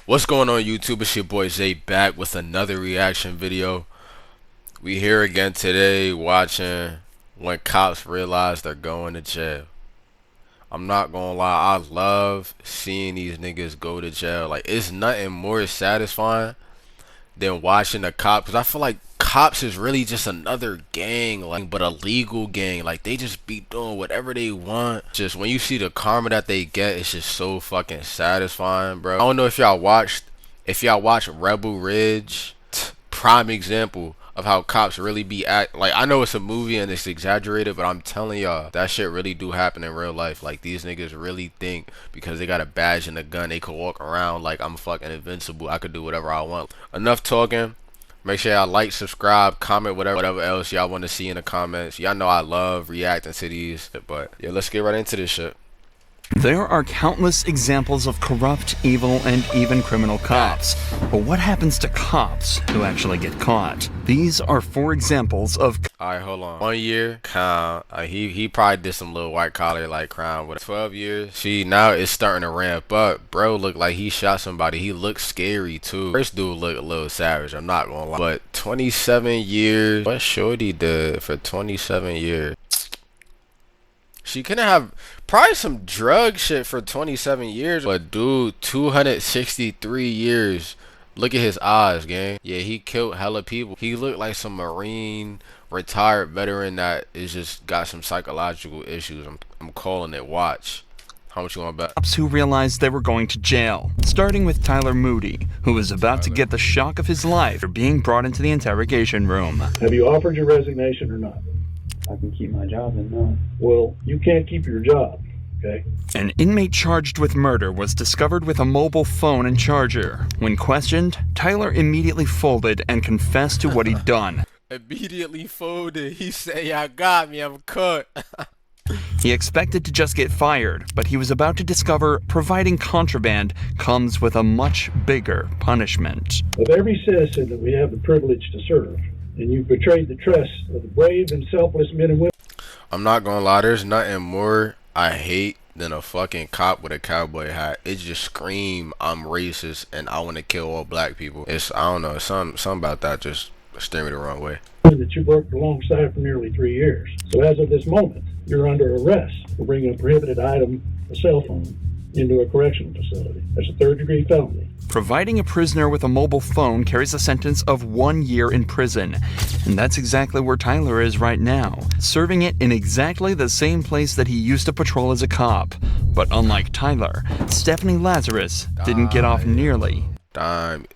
What's going on YouTube? It's your boy Zay back with another reaction video. We here again today watching when cops realize they're going to jail. I'm not gonna lie, I love seeing these niggas go to jail. Like, it's nothing more satisfying than watching the cops, because I feel like cops is really just another gang, like, but a legal gang. Like, they just be doing whatever they want. Just when you see the karma that they get, it's just so fucking satisfying, bro. I don't know if y'all watched Rebel Ridge. Prime example of how cops really be act. Like, I know it's a movie and it's exaggerated, but I'm telling y'all, that shit really do happen in real life. Like, these niggas really think because they got a badge and a gun, they could walk around like I'm fucking invincible. I could do whatever I want. Enough talking. Make sure y'all like, subscribe, comment, whatever else y'all want to see in the comments. Y'all know I love reacting to these. But yeah, let's get right into this shit. There are countless examples of corrupt, evil, and even criminal cops. But what happens to cops who actually get caught? These are 4 examples of... Alright, hold on. 1 year, count. He probably did some little white collar like crime with 12 years. See, now it's starting to ramp up. Bro looked like he shot somebody. He looked scary too. First dude looked a little savage, I'm not gonna lie. But 27 years. What shorty did for 27 years? She couldn't have probably some drug shit for 27 years. But dude, 263 years. Look at his eyes, gang. Yeah, he killed hella people. He looked like some Marine retired veteran that is just got some psychological issues. I'm calling it. Watch. How much you want to bet? Cops who realized they were going to jail. Starting with Tyler Moody, who was about to get the shock of his life for being brought into the interrogation room. Have you offered your resignation or not? I can keep my job and no. Well, you can't keep your job, okay? An inmate charged with murder was discovered with a mobile phone and charger. When questioned, Tyler immediately folded and confessed to what he'd done. Immediately folded. He said, "Y'all got me. I'm cut." He expected to just get fired, but he was about to discover providing contraband comes with a much bigger punishment. Of every citizen that we have the privilege to serve, and you've betrayed the trust of the brave and selfless men and women. I'm not gonna lie, there's nothing more I hate than a fucking cop with a cowboy hat. It just scream I'm racist and I want to kill all black people. It's, I don't know, something about that just steer me the wrong way. That you worked alongside for nearly 3 years. So as of this moment, you're under arrest for bringing a prohibited item, a cell phone, into a correctional facility. That's a 3rd-degree felony. Providing a prisoner with a mobile phone carries a sentence of 1 year in prison. And that's exactly where Tyler is right now, serving it in exactly the same place that he used to patrol as a cop. But unlike Tyler, Stephanie Lazarus didn't get off nearly.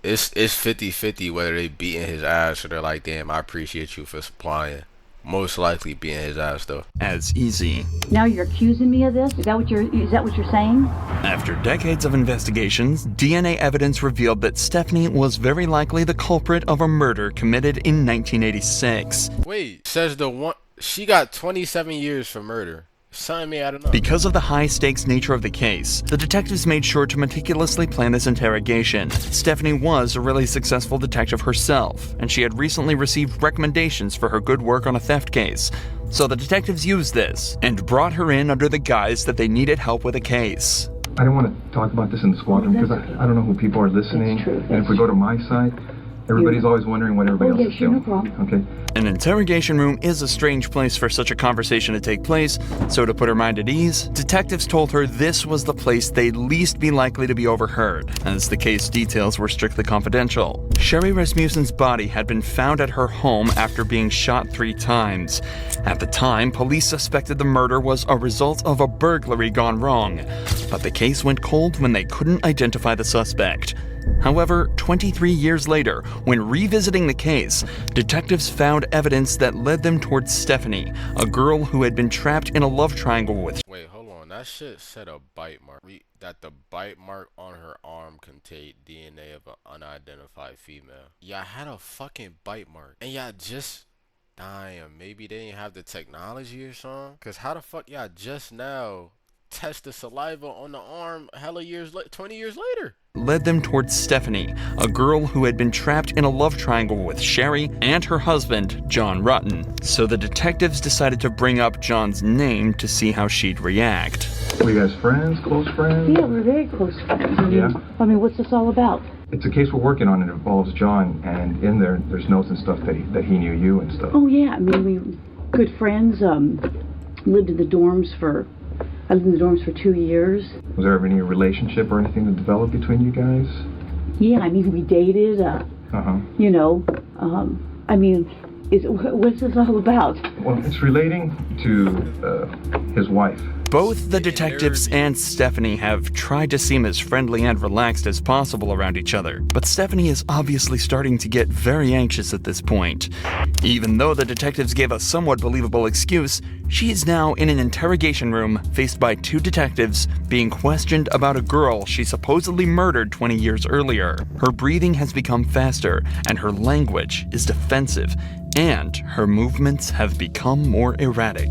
It's 50-50 whether they beating his ass or they're like, damn, I appreciate you for supplying. Most likely beating his ass though. As easy. Now you're accusing me of this? Is that what you're saying? After decades of investigations, DNA evidence revealed that Stephanie was very likely the culprit of a murder committed in 1986. Wait, says the one she got 27 years for murder. Sign me, I don't know. Because of the high-stakes nature of the case, the detectives made sure to meticulously plan this interrogation. Stephanie was a really successful detective herself, and she had recently received recommendations for her good work on a theft case. So the detectives used this, and brought her in under the guise that they needed help with a case. I don't want to talk about this in the squadron because I don't know who people are listening. And if we go to my side, everybody's always wondering what everybody else is doing. Okay? An interrogation room is a strange place for such a conversation to take place, so to put her mind at ease, detectives told her this was the place they'd least be likely to be overheard, as the case details were strictly confidential. Sherry Rasmussen's body had been found at her home after being shot 3 times. At the time, police suspected the murder was a result of a burglary gone wrong, but the case went cold when they couldn't identify the suspect. However, 23 years later, when revisiting the case, detectives found evidence that led them towards Stephanie, a girl who had been trapped in a love triangle with... Wait, hold on. That shit said a bite mark. That the bite mark on her arm contained DNA of an unidentified female. Y'all had a fucking bite mark. And y'all just... Damn, maybe they didn't have the technology or something? Because how the fuck y'all just now test the saliva on the arm hella years 20 years later. Led them towards Stephanie, a girl who had been trapped in a love triangle with Sherry and her husband, John Rutten. So the detectives decided to bring up John's name to see how she'd react. Were you guys friends, close friends? Yeah, we're very close friends. Yeah. I mean, what's this all about? It's a case we're working on. It involves John, and in there's notes and stuff that he knew you and stuff. Oh yeah, I mean, we were good friends. Lived in the dorms for. I lived in the dorms for 2 years. Was there ever any relationship or anything that developed between you guys? Yeah, I mean, we dated. You know, I mean, what's this all about? Well, it's relating to his wife. Both the detectives and Stephanie have tried to seem as friendly and relaxed as possible around each other, but Stephanie is obviously starting to get very anxious at this point. Even though the detectives gave a somewhat believable excuse, she is now in an interrogation room faced by 2 detectives being questioned about a girl she supposedly murdered 20 years earlier. Her breathing has become faster, and her language is defensive, and her movements have become more erratic.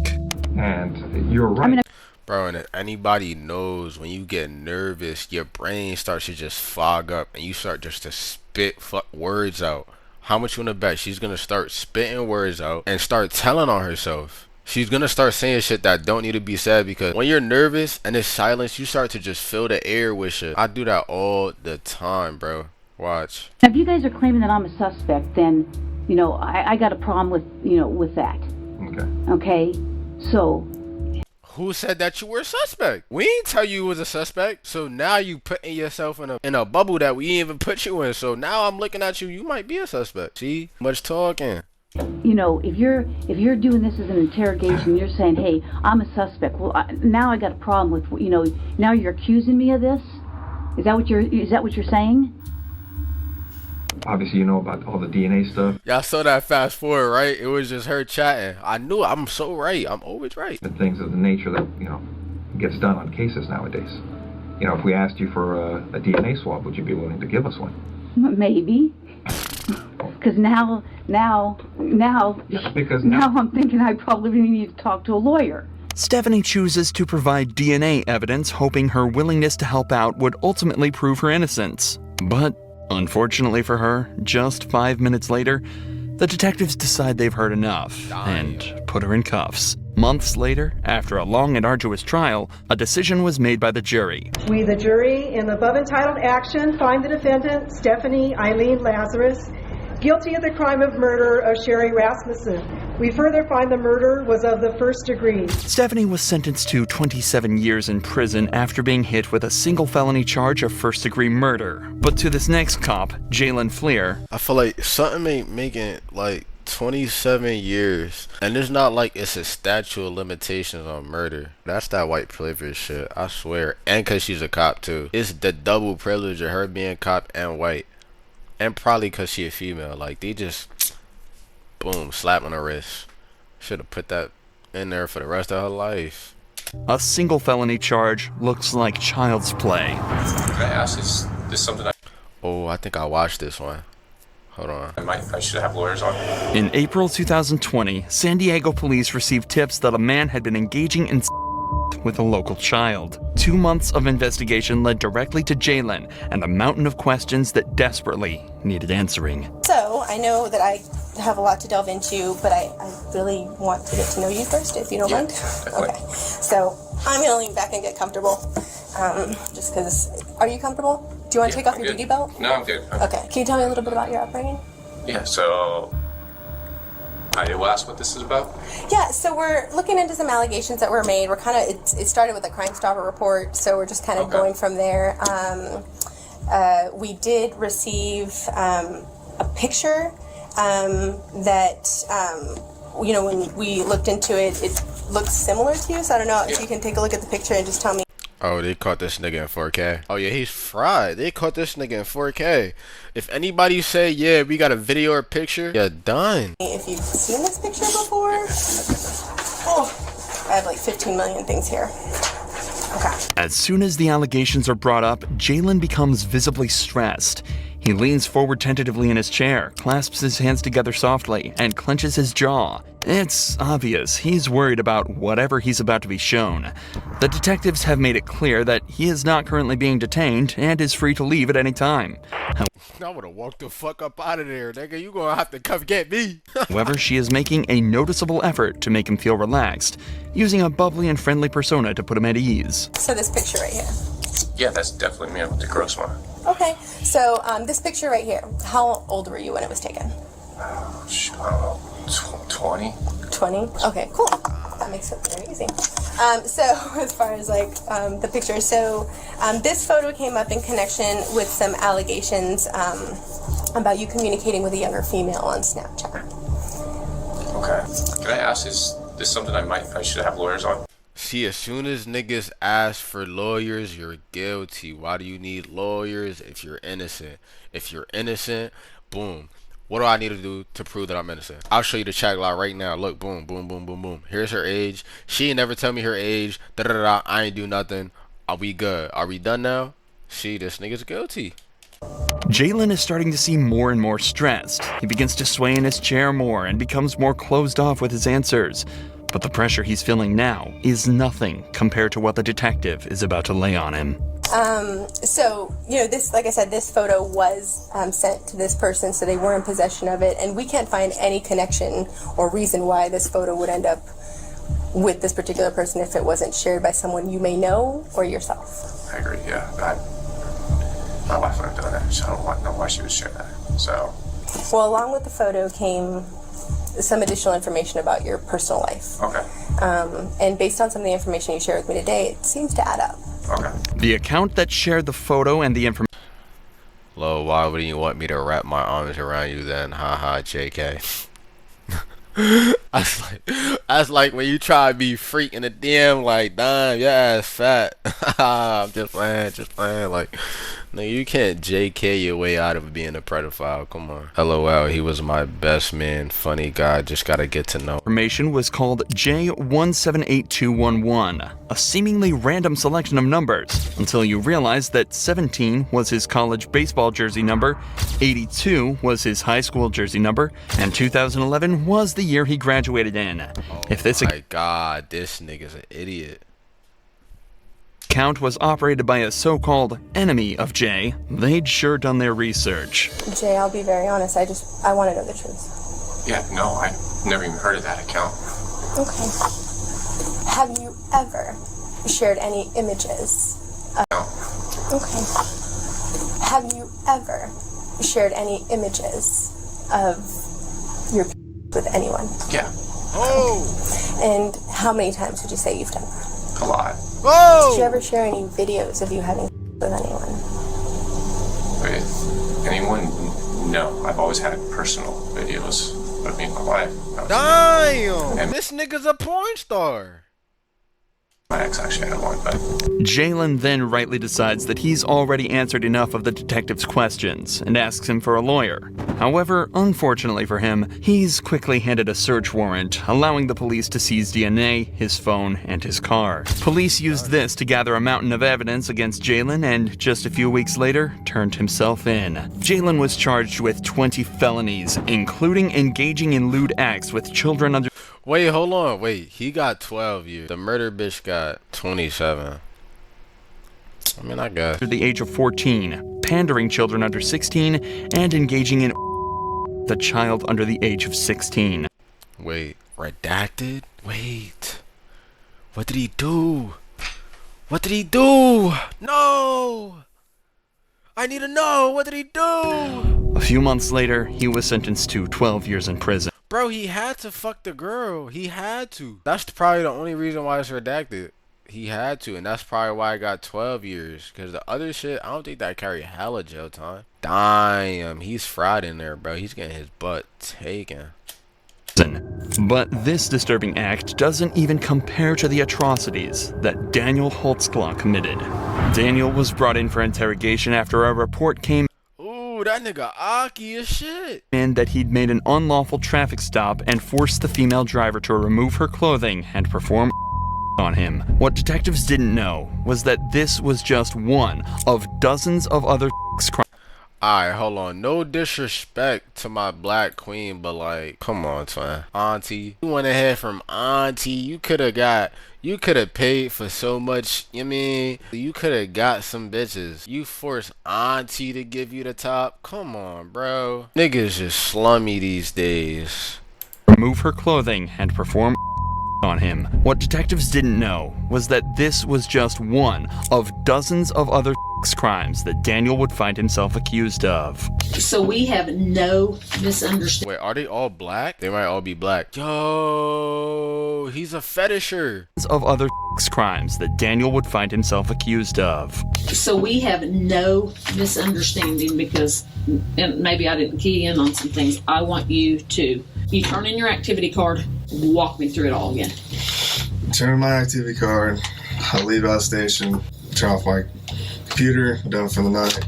And you're right. Bro, and if anybody knows, when you get nervous, your brain starts to just fog up and you start just to spit words out. How much you wanna bet she's gonna start spitting words out and start telling on herself? She's gonna start saying shit that don't need to be said, because when you're nervous and it's silence, you start to just fill the air with shit. I do that all the time, bro. Watch. Now, if you guys are claiming that I'm a suspect, then, you know, I got a problem with, you know, with that. Okay. Okay? So... Who said that you were a suspect? We didn't tell you was a suspect. So now you putting yourself in a bubble that we didn't even put you in. So now I'm looking at you. You might be a suspect. See? Much talking. You know, if you're doing this as an interrogation, you're saying, hey, I'm a suspect. Well, now I got a problem with, you know, now you're accusing me of this? Is that what you're saying? Obviously, you know about all the DNA stuff. Y'all saw that fast forward, right? It was just her chatting. I knew I'm so right. I'm always right. The things of the nature that, you know, gets done on cases nowadays. You know, if we asked you for a DNA swab, would you be willing to give us one? Maybe. Because now I'm thinking I probably need to talk to a lawyer. Stephanie chooses to provide DNA evidence, hoping her willingness to help out would ultimately prove her innocence. But unfortunately for her, just 5 minutes later, the detectives decide they've heard enough and put her in cuffs. Months later, after a long and arduous trial, a decision was made by the jury. We, the jury, in the above entitled action, find the defendant, Stephanie Eileen Lazarus, guilty of the crime of murder of Sherry Rasmussen. We further find the murder was of the first degree. Stephanie was sentenced to 27 years in prison after being hit with a single felony charge of first-degree murder. But to this next cop, Jalen Fleer, I feel like something ain't making like 27 years, and it's not like it's a statute of limitations on murder. That's that white privilege shit, I swear. And cause she's a cop too. It's the double privilege of her being cop and white. And probably cause she a female. Like, they just boom, slap on her wrist. Should have put that in there for the rest of her life. a single felony charge looks like child's play. Can I ask, is this something I think I watched this one. Hold on. I should have lawyers on? In April 2020, San Diego police received tips that a man had been engaging in with a local child. 2 months of investigation led directly to Jalen and a mountain of questions that desperately needed answering. So, I know that I have a lot to delve into, but I really want to get to know you first, if you don't mind. Definitely. Okay. So, I'm going to lean back and get comfortable. Just because... Are you comfortable? Do you want to take off your duty belt? No, I'm good. Okay. Can you tell me a little bit about your upbringing? Yeah, so... I will ask what this is about. Yeah, so we're looking into some allegations that were made. We're kind of, it started with a Crime Stopper report, so we're just kind of going from there. We did receive a picture that, you know, when we looked into it, it looks similar to you, so I don't know if you can take a look at the picture and just tell me. Oh, they caught this nigga in 4K. Oh, yeah, he's fried. They caught this nigga in 4K. If anybody say, yeah, we got a video or picture, you're done. If you've seen this picture before, I have like 15 million things here. Okay. As soon as the allegations are brought up, Jalen becomes visibly stressed. He leans forward tentatively in his chair, clasps his hands together softly, and clenches his jaw. It's obvious he's worried about whatever he's about to be shown. The detectives have made it clear that he is not currently being detained and is free to leave at any time. I would've walked the fuck up out of there, nigga. You gonna have to come get me. However, she is making a noticeable effort to make him feel relaxed, using a bubbly and friendly persona to put him at ease. So this picture right here. Yeah, that's definitely me with the gross one. Okay, so this picture right here, how old were you when it was taken? I don't know, 20? 20? Okay, cool. That makes it very easy. So as far as like the picture, so this photo came up in connection with some allegations about you communicating with a younger female on Snapchat. Okay. Can I ask, is this something I should have lawyers on? See, as soon as niggas ask for lawyers, you're guilty. Why do you need lawyers if you're innocent? If you're innocent, boom. What do I need to do to prove that I'm innocent? I'll show you the chat log right now. Look, boom, boom, boom, boom, boom. Here's her age. She ain't never tell me her age. Da da da. I ain't do nothing. Are we good? Are we done now? See, this nigga's guilty. Jalen is starting to seem more and more stressed. He begins to sway in his chair more and becomes more closed off with his answers. But the pressure he's feeling now is nothing compared to what the detective is about to lay on him. So, you know, this, like I said, this photo was sent to this person, so they were in possession of it, and we can't find any connection or reason why this photo would end up with this particular person if it wasn't shared by someone you may know or yourself. I agree, yeah. My wife would have done that, so I don't know why she would share that, so. Well, along with the photo came some additional information about your personal life. Okay. And based on some of the information you shared with me today, it seems to add up. Okay. The account that shared the photo and the information. Lo, why would you want me to wrap my arms around you then? Haha, JK. That's like when you try to be freaking the DM, like, damn, your ass fat. I'm just playing, like, no, you can't JK your way out of being a pedophile. Come on. LOL, he was my best man, funny guy, just gotta get to know. Information was called J178211, a seemingly random selection of numbers, until you realize that 17 was his college baseball jersey number, 82 was his high school jersey number, and 2011 was the year he graduated in. If this my god, this nigga's an idiot. account was operated by a so-called enemy of Jay, they'd sure done their research. Jay, I'll be very honest, I want to know the truth. Yeah, no, I've never even heard of that account. Okay. Have you ever shared any images? No. Okay. Have you ever shared any images of your with anyone? Yeah. Oh! And how many times would you say you've done that? A lot. Oh! Did you ever share any videos of you having with anyone? With anyone? No. I've always had personal videos of me and my wife. Damn! And This nigga's a porn star. my ex actually had one, but Jalen then rightly decides that he's already answered enough of the detective's questions and asks him for a lawyer. However, unfortunately for him, he's quickly handed a search warrant, allowing the police to seize DNA, his phone, and his car. Police used this to gather a mountain of evidence against Jalen and, just a few weeks later, turned himself in. Jalen was charged with 20 felonies, including engaging in lewd acts with children under... Wait, hold on. Wait, he got 12 years. The murder bitch got 27. I mean, I guess. Under the age of 14, pandering children under 16, and engaging in the child under the age of 16. Wait, redacted? Wait. What did he do? What did he do? No! I need to know. What did he do? A few months later, he was sentenced to 12 years in prison. Bro, he had to fuck the girl. He had to. That's probably the only reason why it's redacted. He had to, and that's probably why I got 12 years. Because the other shit, I don't think that carry hella jail time. Damn, he's fried in there, bro. He's getting his butt taken. But this disturbing act doesn't even compare to the atrocities that Daniel Holtzclaw committed. Daniel was brought in for interrogation after a report came That nigga Aki as shit. in that he'd made an unlawful traffic stop and forced the female driver to remove her clothing and perform on him. What detectives didn't know was that this was just one of dozens of other crimes. Alright, hold on. No disrespect to my black queen, but like, come on, twin. Auntie. You went ahead from auntie. You could have paid for so much. You mean, you could have got some bitches. You forced auntie to give you the top. Come on, bro. Niggas just slummy these days. Remove her clothing and perform on him. What detectives didn't know was that this was just one of dozens of other crimes that Daniel would find himself accused of. So we have no misunderstanding. Wait, are they all black? They might all be black. Yo, he's a fetisher. Of other crimes that Daniel would find himself accused of. So we have no misunderstanding because, and maybe I didn't key in on some things. I want you turn in your activity card, walk me through it all again. Turn in my activity card, I leave out of station, turn off my computer, done for the night,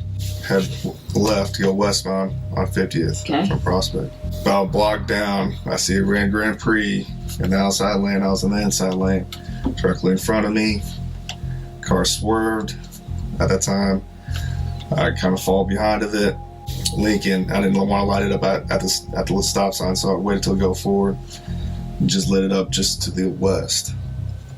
head left to go westbound on 50th from Prospect. About a block down, I see a Grand Prix in the outside lane. I was in the inside lane, directly in front of me. Car swerved at that time. I kind of fall behind of it. Lincoln, I didn't want to light it up at the stop sign, so I waited till it go forward and just lit it up just to the west.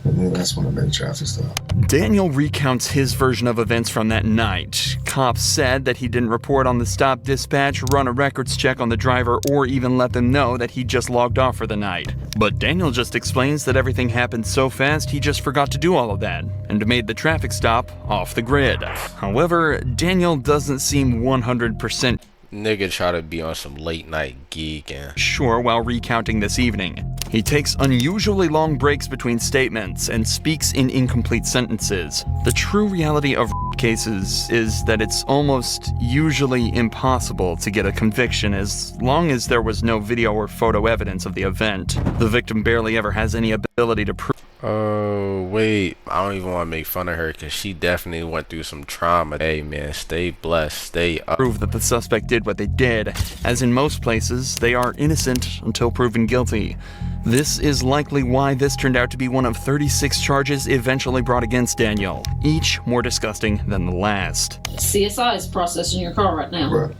And then that's when I made a traffic stop. Daniel recounts his version of events from that night. Cops said that he didn't report on the stop dispatch, run a records check on the driver, or even let them know that he just logged off for the night. But Daniel just explains that everything happened so fast he just forgot to do all of that, and made the traffic stop off the grid. However, Daniel doesn't seem 100% Nigga try to be on some late night geek and sure while recounting this evening. He takes unusually long breaks between statements and speaks in incomplete sentences. The true reality of cases is that it's almost usually impossible to get a conviction as long as there was no video or photo evidence of the event. The victim barely ever has any ability to prove. Oh, wait. I don't even want to make fun of her because she definitely went through some trauma. Hey, man, stay blessed, stay up. Prove that the suspect did what they did. As in most places, they are innocent until proven guilty. This is likely why this turned out to be one of 36 charges eventually brought against Daniel, each more disgusting than the last. CSI is processing your car right now. Right.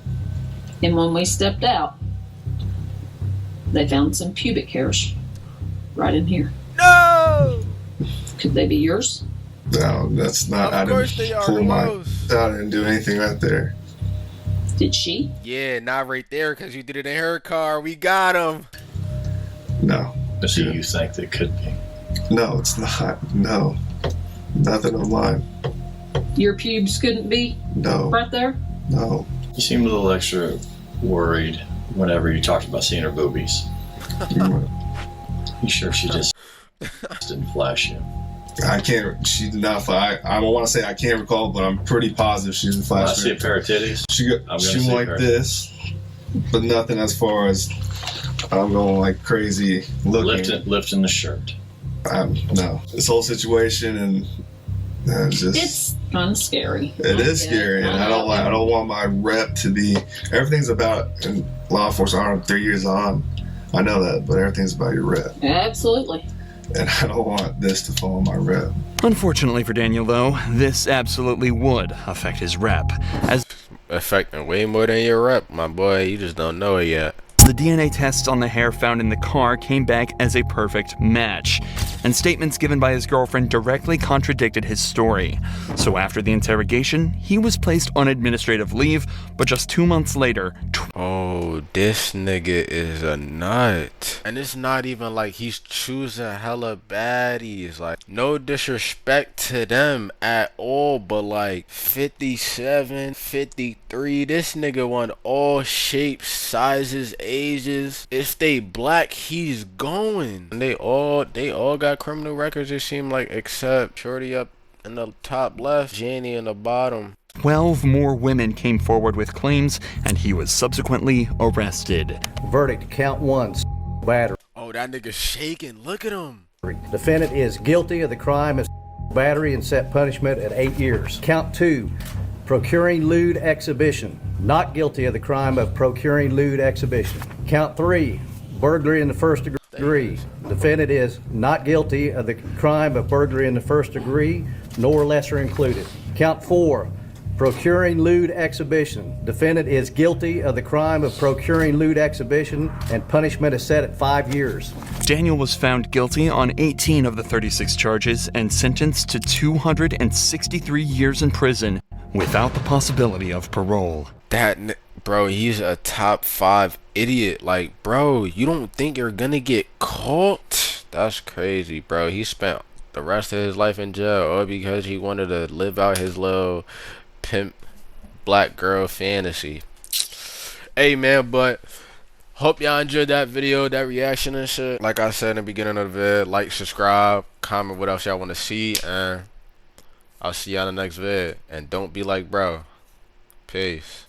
And when we stepped out, they found some pubic hairs right in here. No! Could they be yours? No, that's not. Of course they are. I didn't do anything right there. Did she? Yeah, not right there because you did it in her car. We got him. No. But so you think they could be? No, it's not. No. Nothing on mine. Your pubes couldn't be? No. Right there? No. You seemed a little extra worried whenever you talked about seeing her boobies. You sure she just didn't flash you? I can't. She did not flash. I don't want to say I can't recall, but I'm pretty positive she didn't flash. I see a pair of titties. She went like this, but nothing as far as I'm going like crazy looking. Lifting the shirt. No. This whole situation and it's kind of scary. It is scary, and I don't want my rep to be. Everything's about in law enforcement. 3 years on, I know that, but everything's about your rep. Absolutely. And I don't want this to fall on my rep. Unfortunately for Daniel, though, this absolutely would affect his rep. Affecting way more than your rep, my boy. You just don't know it yet. The DNA tests on the hair found in the car came back as a perfect match, and statements given by his girlfriend directly contradicted his story. So after the interrogation, he was placed on administrative leave, but just 2 months later... Oh, this nigga is a nut. And it's not even like he's choosing hella baddies. Like, no disrespect to them at all, but like 57, 53, this nigga want all shapes, sizes, ages. If they black, he's going. And they all got criminal records, it seemed like, except Shorty up in the top left, Janie in the bottom. 12 more women came forward with claims, and he was subsequently arrested. Verdict, count 1, battery. Oh, that nigga shaking. Look at him. Defendant is guilty of the crime of battery and set punishment at 8 years. Count 2, procuring lewd exhibition. Not guilty of the crime of procuring lewd exhibition. Count 3, burglary in the first degree. Defendant is not guilty of the crime of burglary in the first degree, nor lesser included. Count 4, procuring lewd exhibition. Defendant is guilty of the crime of procuring lewd exhibition, and punishment is set at 5 years. Daniel was found guilty on 18 of the 36 charges and sentenced to 263 years in prison without the possibility of parole. Bro, he's a top 5 idiot. Like, bro, you don't think you're gonna get caught? That's crazy, bro. He spent the rest of his life in jail all because he wanted to live out his little pimp black girl fantasy. Hey, man, but hope y'all enjoyed that video, that reaction and shit. Like I said in the beginning of the video, like, subscribe, comment what else y'all want to see, and I'll see y'all in the next vid. And don't be like bro. Peace.